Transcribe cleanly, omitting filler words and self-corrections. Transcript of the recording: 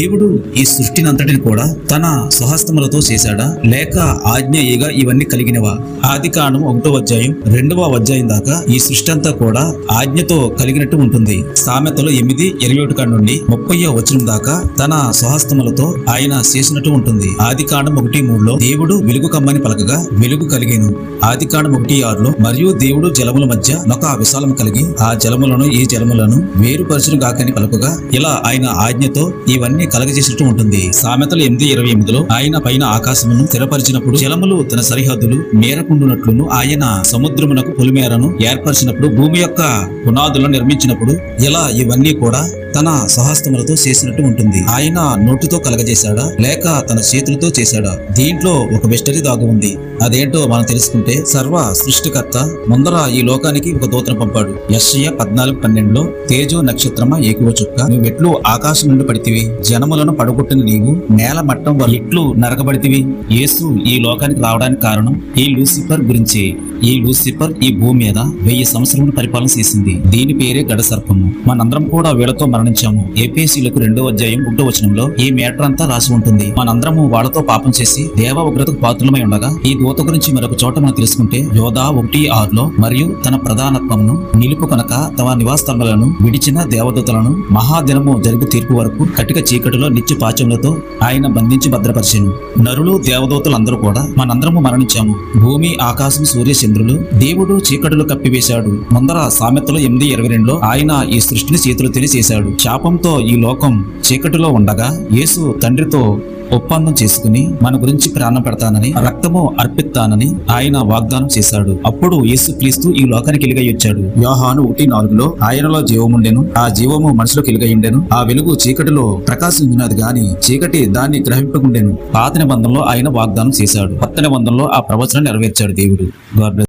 దేవుడు ఈ సృష్టిని అంతటిని కూడా తన స్వహస్తములతో చేశాడా, లేక ఆజ్ఞేయగా ఇవన్నీ కలిగినవా? ఆదికాండం 1వ అధ్యాయం 2వ అధ్యాయం దాకా ఈ సృష్టి అంతా కూడా ఆజ్ఞతో కలిగినట్టు ఉంటుంది. సామెతలు 8:21 కాడ నుండి 30వ వచనం దాకా తన స్వహస్తములతో ఆయన చేసినట్టు ఉంటుంది. ఆదికాండం 1:3లో దేవుడు వెలుగు కమ్మని పలకగా వెలుగు కలిగేను. ఆదికాండం 1:6లో మరియు దేవుడు జలముల మధ్య ఒక విశాలం కలిగి ఆ జలములను ఈ జలములను వేరుపరచును గాకని పలుకగా ఇలా ఆయన ఆజ్ఞతో ఇవన్నీ కలగజేసినట్టు ఉంటుంది. సామెతలు 8:28లో ఆయన పైన ఆకాశమును స్థిరపరిచినప్పుడు జలములు తన సరిహద్దులు మేరకుండునట్లును ఆయన సముద్రమునకు పొలిమేరను ఏర్పరిచినప్పుడు భూమి యొక్క పునాదులను నిర్మించినప్పుడు ఇలా ఇవన్నీ కూడా తన స్వహస్తములతో చేసినట్టు ఉంటుంది. ఆయన నోటితో కలగజేశాడా, లేక తన చేతులతో చేశాడా? దీంట్లో ఒక మిస్టరీ దాగు ఉంది. అదేంటో మనం తెలుసుకుంటే, సర్వ సృష్టికర్త ముందర ఈ లోకానికి ఒక దూతను పంపాడు. యెషయా 14:12లో తేజో నక్షత్రమా ఏకువ చుక్క, నువ్వెట్లు ఆకాశం నుండి పడితివి, జనములను పడగొట్టిన నీవు నేల మట్టం ఎట్లు నరకబడితివి. యేసు ఈ లోకానికి రావడానికి కారణం ఈ లూసిఫర్ గురించి. ఈ లూసిఫర్ ఈ భూమి మీద 1000 సంవత్సరములు పరిపాలన చేసింది. దీని పేరే గడ సర్పము. మనందరం కూడా వీళ్ళతో మరణించాము. ఎఫెసీయులకు 2వ అధ్యాయం 1వ వచనంలో ఈ మేటర్ అంతా రాసి ఉంటుంది. మనందరము వాళ్ళతో పాపం చేసి దేవ ఉగ్రతకు పాత్రులమై ఉండగా ఈ దూత గురించి మరొక చోట మనం తెలుసుకుంటే యోధా 1:6లో మరియు తన ప్రధానత్వమును నిలుపుకొనక తమ నివాసస్థలములను విడిచిన దేవదూతలను మహాదినము జరుగు తీర్పు వరకు కటిక చీకటిలో నిత్య పాచములతో ఆయన బంధించి భద్రపరిచెను. నరులు దేవదూతలు అందరూ కూడా మనందరము మరణించాము. భూమి ఆకాశం సూర్య చంద్రులు దేవుడు చీకటిలో కప్పివేశాడు. ముందర సామెతలు 8:22లో ఆయన ఈ సృష్టిని చేతులు చేశాడు. శాపంతో ఈ లోకం చీకటిలో ఉండగా యేసు తండ్రితో ఒప్పందం చేసుకుని మన గురించి ప్రాణం పెడతానని, రక్తము అర్పిస్తానని ఆయన వాగ్దానం చేశాడు. అప్పుడు యేసుక్రీస్తు ఈ లోకానికి వెలుగై వచ్చాడు. యోహాను 1:4లో ఆయనలో జీవముండెను, ఆ జీవము మనుషులకు వెలుగయుండెను, ఆ వెలుగు చీకటిలో ప్రకాశించినది గాని చీకటి దాన్ని గ్రహింపకుండెను. పాత నిబంధనలో ఆయన వాగ్దానం చేశాడు, కొత్త నిబంధనలో ఆ ప్రవచనం నెరవేర్చాడు దేవుడు. God bless.